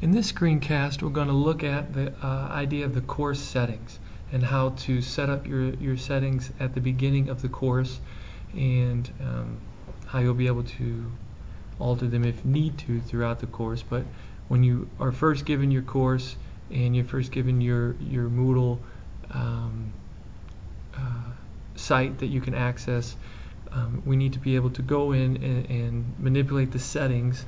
In this screencast, we're going to look at the idea of the course settings and how to set up your settings at the beginning of the course, and how you'll be able to alter them if need to throughout the course. But when you are first given your course and you're first given your Moodle site that you can access, we need to be able to go in and manipulate the settings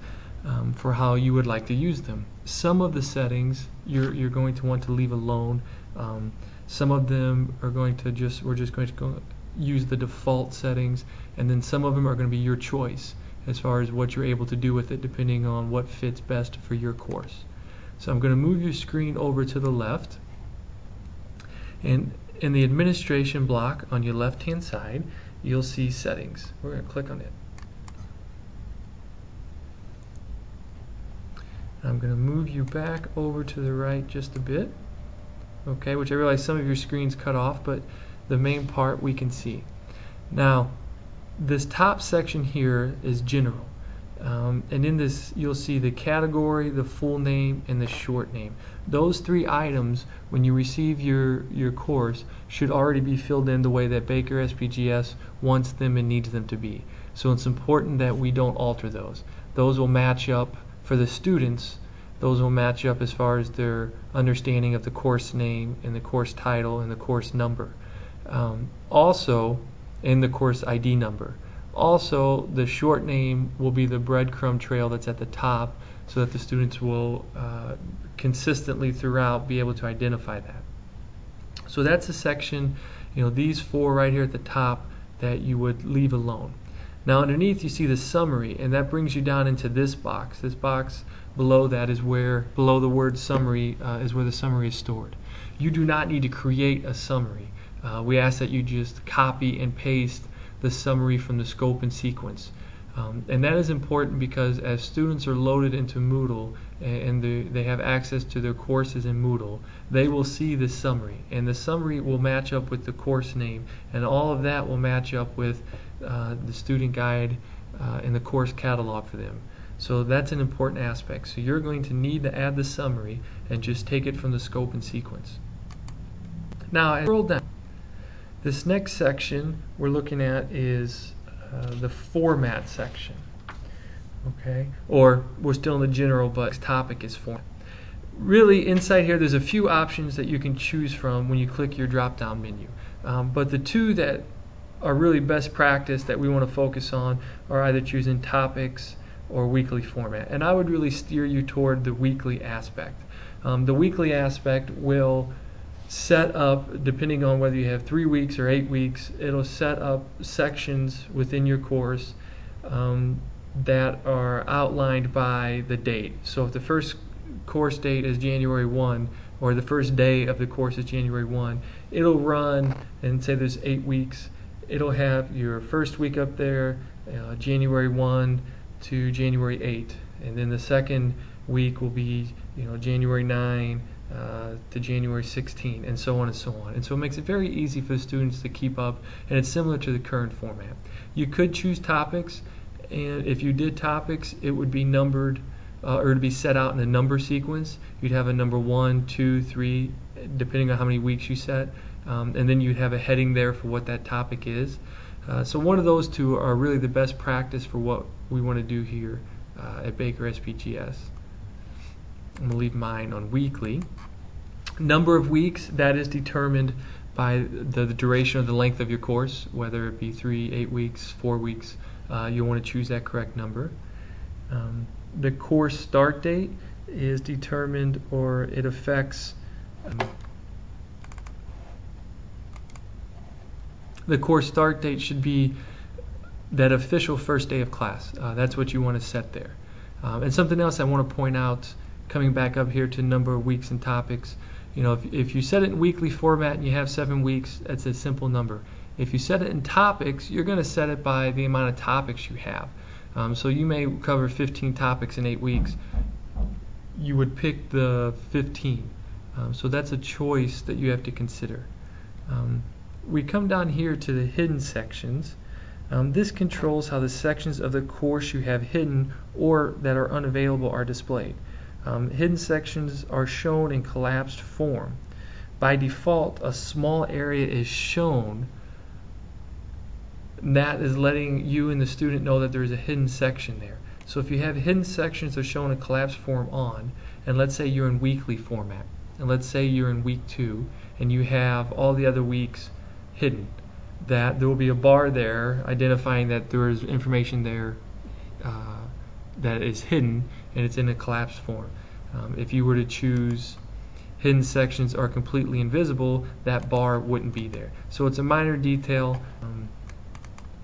for how you would like to use them. Some of the settings you're going to want to leave alone. Some of them are going to we're just going to use the default settings, and then some of them are going to be your choice as far as what you're able to do with it, depending on what fits best for your course. So I'm going to move your screen over to the left, and in the administration block on your left hand side you'll see settings. We're going to click on it. I'm going to move you back over to the right just a bit, okay, which I realize some of your screen's cut off, but the main part we can see. Now this top section here is general, and in this you'll see the category, the full name, and the short name. Those three items, when you receive your course, should already be filled in the way that Baker SPGS wants them and needs them to be. So it's important that we don't alter those. Those will match up for the students. Those will match up as far as their understanding of the course name and the course title and the course number. Also, in the course ID number. Also, the short name will be the breadcrumb trail that's at the top, so that the students will consistently throughout be able to identify that. So that's a section, these four right here at the top, that you would leave alone. Now underneath you see the summary, and that brings you down into this box. This box below that is below the word summary, is where the summary is stored. You do not need to create a summary. We ask that you just copy and paste the summary from the scope and sequence. And that is important because as students are loaded into Moodle and they have access to their courses in Moodle, they will see the summary, and the summary will match up with the course name, and all of that will match up with the student guide and the course catalog for them. So that's an important aspect. So you're going to need to add the summary and just take it from the scope and sequence. Now I scroll down. This next section we're looking at is the format section. Okay, or we're still in the general, but this topic is format. Really, inside here there's a few options that you can choose from when you click your drop down menu, but the two that are really best practice that we want to focus on are either choosing topics or weekly format, and I would really steer you toward the weekly aspect. The weekly aspect will set up, depending on whether you have 3 weeks or 8 weeks, it'll set up sections within your course that are outlined by the date. So if the first course date is January 1, or the first day of the course is January 1, it'll run, and say there's 8 weeks, it'll have your first week up there, January 1 to January 8, and then the second week will be January 9 to January 16, and so on and so on. And so it makes it very easy for the students to keep up, and it's similar to the current format. You could choose topics, and if you did topics, it would be numbered, or to be set out in a number sequence. You'd have a number 1, 2, 3, depending on how many weeks you set, and then you'd have a heading there for what that topic is. So one of those two are really the best practice for what we want to do here at Baker SPGS. I'm going to leave mine on weekly. Number of weeks, that is determined by the duration or the length of your course, whether it be 3, 8 weeks, 4 weeks. You'll want to choose that correct number. The course start date is determined, or it affects the course start date should be that official first day of class. That's what you want to set there. And something else I want to point out, coming back up here to number of weeks and topics, if you set it in weekly format and you have 7 weeks, that's a simple number. If you set it in topics, you're going to set it by the amount of topics you have. So you may cover 15 topics in 8 weeks. You would pick the 15. So that's a choice that you have to consider. We come down here to the hidden sections. This controls how the sections of the course you have hidden or that are unavailable are displayed. Hidden sections are shown in collapsed form. By default, a small area is shown. That is letting you and the student know that there is a hidden section there. So if you have hidden sections that are shown in collapsed form on, and let's say you're in weekly format, and let's say you're in week 2, and you have all the other weeks hidden, that there will be a bar there identifying that there is information there that is hidden, and it's in a collapsed form. If you were to choose hidden sections are completely invisible, that bar wouldn't be there. So it's a minor detail.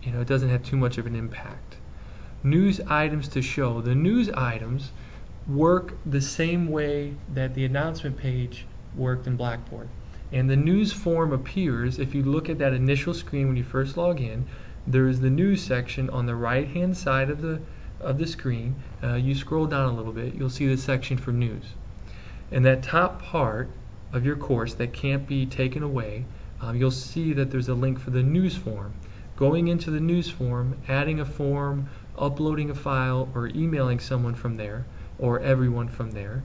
It doesn't have too much of an impact. News items to show. The news items work the same way that the announcement page worked in Blackboard. And the news form appears, if you look at that initial screen when you first log in, there is the news section on the right hand side of the screen. You scroll down a little bit, you'll see the section for news. And that top part of your course that can't be taken away, you'll see that there's a link for the news form. Going into the news form, adding a form, uploading a file, or emailing someone from there, or everyone from there,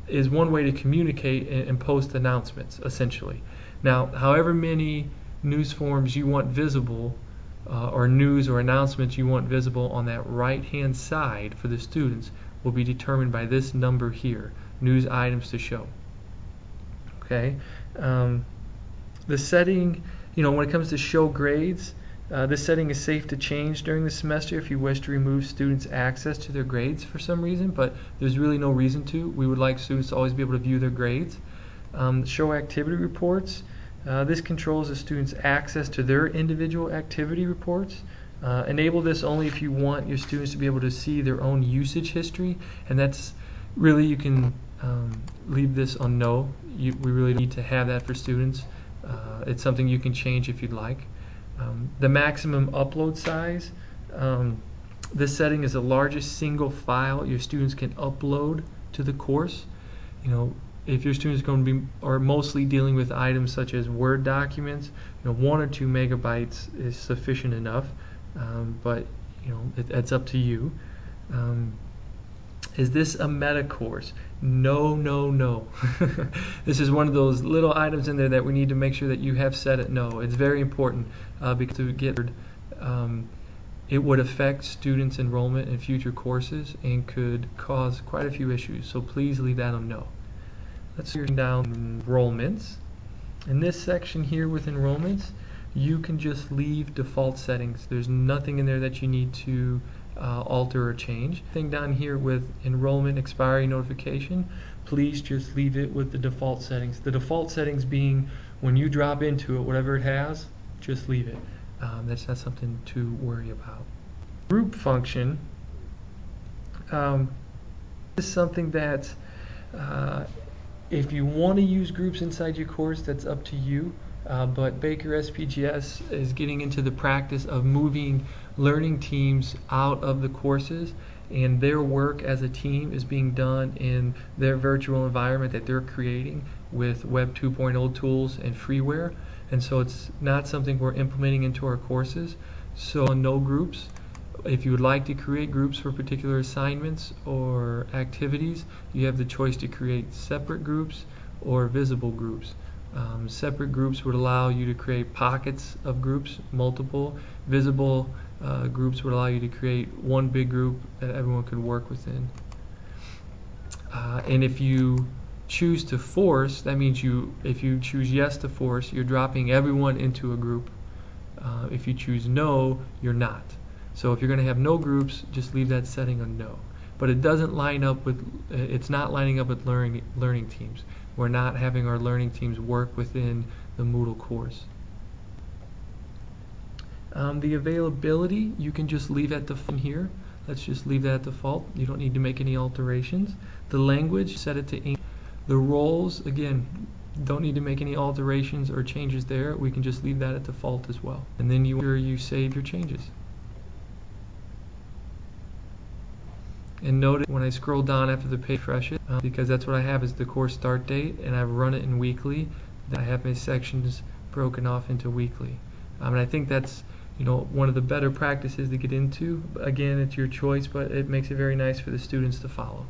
is one way to communicate and post announcements, essentially. Now, however many news forms you want visible, or news or announcements you want visible on that right-hand side for the students will be determined by this number here, news items to show. Okay. The setting, when it comes to show grades, this setting is safe to change during the semester if you wish to remove students' access to their grades for some reason, but there's really no reason to. We would like students to always be able to view their grades. Show activity reports. This controls the students' access to their individual activity reports. Enable this only if you want your students to be able to see their own usage history, and that's really, you can leave this on no. We really need to have that for students. It's something you can change if you'd like. The maximum upload size. This setting is the largest single file your students can upload to the course. If your students are going to be mostly dealing with items such as Word documents, 1 or 2 megabytes is sufficient enough. But it's up to you. Is this a meta course? No, no, no. This is one of those little items in there that we need to make sure that you have set it no. It's very important because it would affect students' enrollment in future courses and could cause quite a few issues. So please leave that on no. Let's go down enrollments. In this section here with enrollments, you can just leave default settings. There's nothing in there that you need to alter or change. Thing down here with enrollment expiry notification, please just leave it with the default settings. The default settings being when you drop into it, whatever it has, just leave it. That's not something to worry about. Group function is something that if you want to use groups inside your course, that's up to you. But Baker SPGS is getting into the practice of moving learning teams out of the courses, and their work as a team is being done in their virtual environment that they're creating with Web 2.0 tools and freeware. And so it's not something we're implementing into our courses. So no groups. If you would like to create groups for particular assignments or activities, you have the choice to create separate groups or visible groups. Separate groups would allow you to create pockets of groups, multiple. Visible groups would allow you to create one big group that everyone could work within. And if you choose to force, that means if you choose yes to force, you're dropping everyone into a group. If you choose no, you're not. So if you're going to have no groups, just leave that setting on no. But it doesn't line up with, it's not lining up with learning teams. We're not having our learning teams work within the Moodle course. The availability, you can just leave at default here. Let's just leave that at default. You don't need to make any alterations. The language, set it to English. The roles, again, don't need to make any alterations or changes there. We can just leave that at default as well. And then you save your changes. And notice when I scroll down after the page refreshes, because that's what I have is the course start date, and I've run it in weekly, that I have my sections broken off into weekly. And I think that's one of the better practices to get into. Again, it's your choice, but it makes it very nice for the students to follow.